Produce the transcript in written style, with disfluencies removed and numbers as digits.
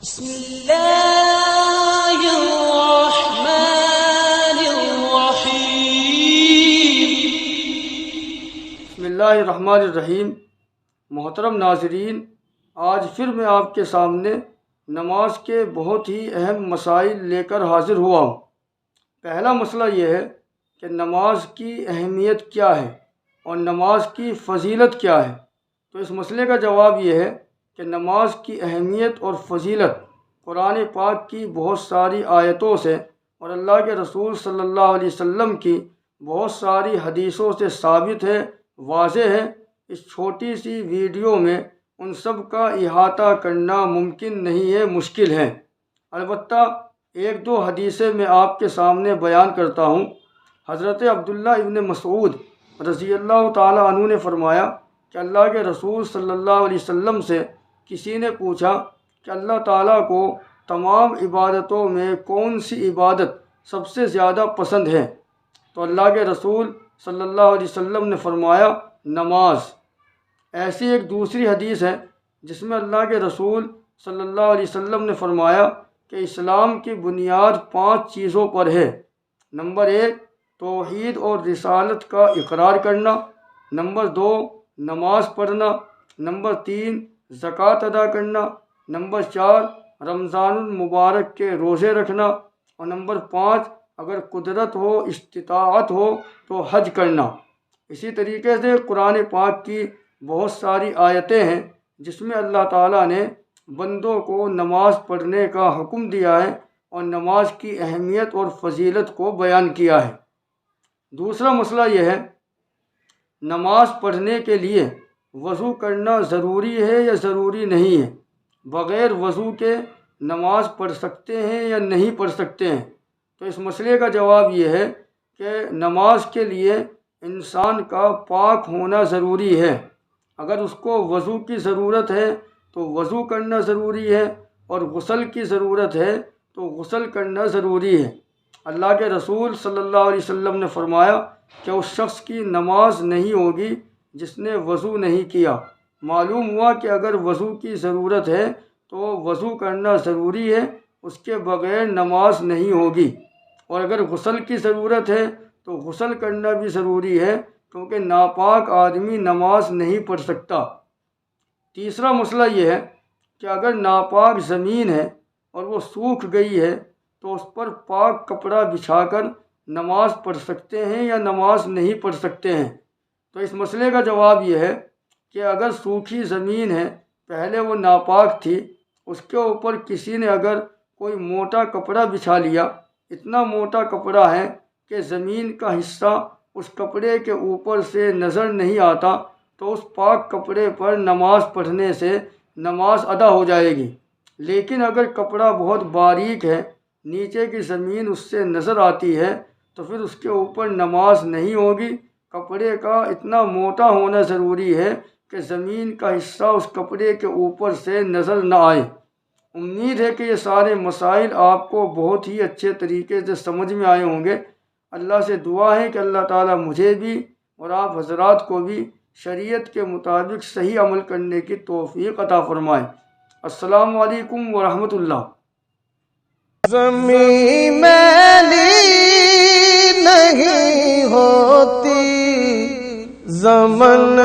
بسم اللہ الرحمن الرحیم۔ بسم اللہ الرحمن الرحیم۔ محترم ناظرین، آج پھر میں آپ کے سامنے نماز کے بہت ہی اہم مسائل لے کر حاضر ہوا ہوں۔ پہلا مسئلہ یہ ہے کہ نماز کی اہمیت کیا ہے اور نماز کی فضیلت کیا ہے۔ تو اس مسئلے کا جواب یہ ہے کہ نماز کی اہمیت اور فضیلت قرآن پاک کی بہت ساری آیتوں سے اور اللہ کے رسول صلی اللہ علیہ وسلم کی بہت ساری حدیثوں سے ثابت ہے، واضح ہے۔ اس چھوٹی سی ویڈیو میں ان سب کا احاطہ کرنا ممکن نہیں ہے، مشکل ہے۔ البتہ ایک دو حدیثیں میں آپ کے سامنے بیان کرتا ہوں۔ حضرت عبداللہ ابن مسعود رضی اللہ تعالی عنہ نے فرمایا کہ اللہ کے رسول صلی اللہ علیہ وسلم سے کسی نے پوچھا کہ اللہ تعالیٰ کو تمام عبادتوں میں کون سی عبادت سب سے زیادہ پسند ہے؟ تو اللہ کے رسول صلی اللہ علیہ وسلم نے فرمایا نماز۔ ایسی ایک دوسری حدیث ہے جس میں اللہ کے رسول صلی اللہ علیہ وسلم نے فرمایا کہ اسلام کی بنیاد 5 چیزوں پر ہے۔ نمبر 1 توحید اور رسالت کا اقرار کرنا، نمبر 2 نماز پڑھنا، نمبر 3 زکوٰۃ ادا کرنا، نمبر 4 رمضان المبارک کے روزے رکھنا، اور نمبر 5 اگر قدرت ہو، استطاعت ہو تو حج کرنا۔ اسی طریقے سے قرآن پاک کی بہت ساری آیتیں ہیں جس میں اللہ تعالیٰ نے بندوں کو نماز پڑھنے کا حکم دیا ہے اور نماز کی اہمیت اور فضیلت کو بیان کیا ہے۔ دوسرا مسئلہ یہ ہے نماز پڑھنے کے لیے وضو کرنا ضروری ہے یا ضروری نہیں ہے؟ بغیر وضو کے نماز پڑھ سکتے ہیں یا نہیں پڑھ سکتے ہیں؟ تو اس مسئلے کا جواب یہ ہے کہ نماز کے لیے انسان کا پاک ہونا ضروری ہے۔ اگر اس کو وضو کی ضرورت ہے تو وضو کرنا ضروری ہے، اور غسل کی ضرورت ہے تو غسل کرنا ضروری ہے۔ اللہ کے رسول صلی اللہ علیہ وسلم نے فرمایا کہ اس شخص کی نماز نہیں ہوگی جس نے وضو نہیں کیا۔ معلوم ہوا کہ اگر وضو کی ضرورت ہے تو وضو کرنا ضروری ہے، اس کے بغیر نماز نہیں ہوگی۔ اور اگر غسل کی ضرورت ہے تو غسل کرنا بھی ضروری ہے، کیونکہ ناپاک آدمی نماز نہیں پڑھ سکتا۔ تیسرا مسئلہ یہ ہے کہ اگر ناپاک زمین ہے اور وہ سوکھ گئی ہے تو اس پر پاک کپڑا بچھا کر نماز پڑھ سکتے ہیں یا نماز نہیں پڑھ سکتے ہیں؟ تو اس مسئلے کا جواب یہ ہے کہ اگر سوکھی زمین ہے، پہلے وہ ناپاک تھی، اس کے اوپر کسی نے اگر کوئی موٹا کپڑا بچھا لیا، اتنا موٹا کپڑا ہے کہ زمین کا حصہ اس کپڑے کے اوپر سے نظر نہیں آتا، تو اس پاک کپڑے پر نماز پڑھنے سے نماز ادا ہو جائے گی۔ لیکن اگر کپڑا بہت باریک ہے، نیچے کی زمین اس سے نظر آتی ہے، تو پھر اس کے اوپر نماز نہیں ہوگی۔ کپڑے کا اتنا موٹا ہونا ضروری ہے کہ زمین کا حصہ اس کپڑے کے اوپر سے نظر نہ آئے۔ امید ہے کہ یہ سارے مسائل آپ کو بہت ہی اچھے طریقے سے سمجھ میں آئے ہوں گے۔ اللہ سے دعا ہے کہ اللہ تعالیٰ مجھے بھی اور آپ حضرات کو بھی شریعت کے مطابق صحیح عمل کرنے کی توفیق عطا فرمائے۔ السلام علیکم ورحمۃ اللہ۔ زمین میلی نہیں ہوتی، زمن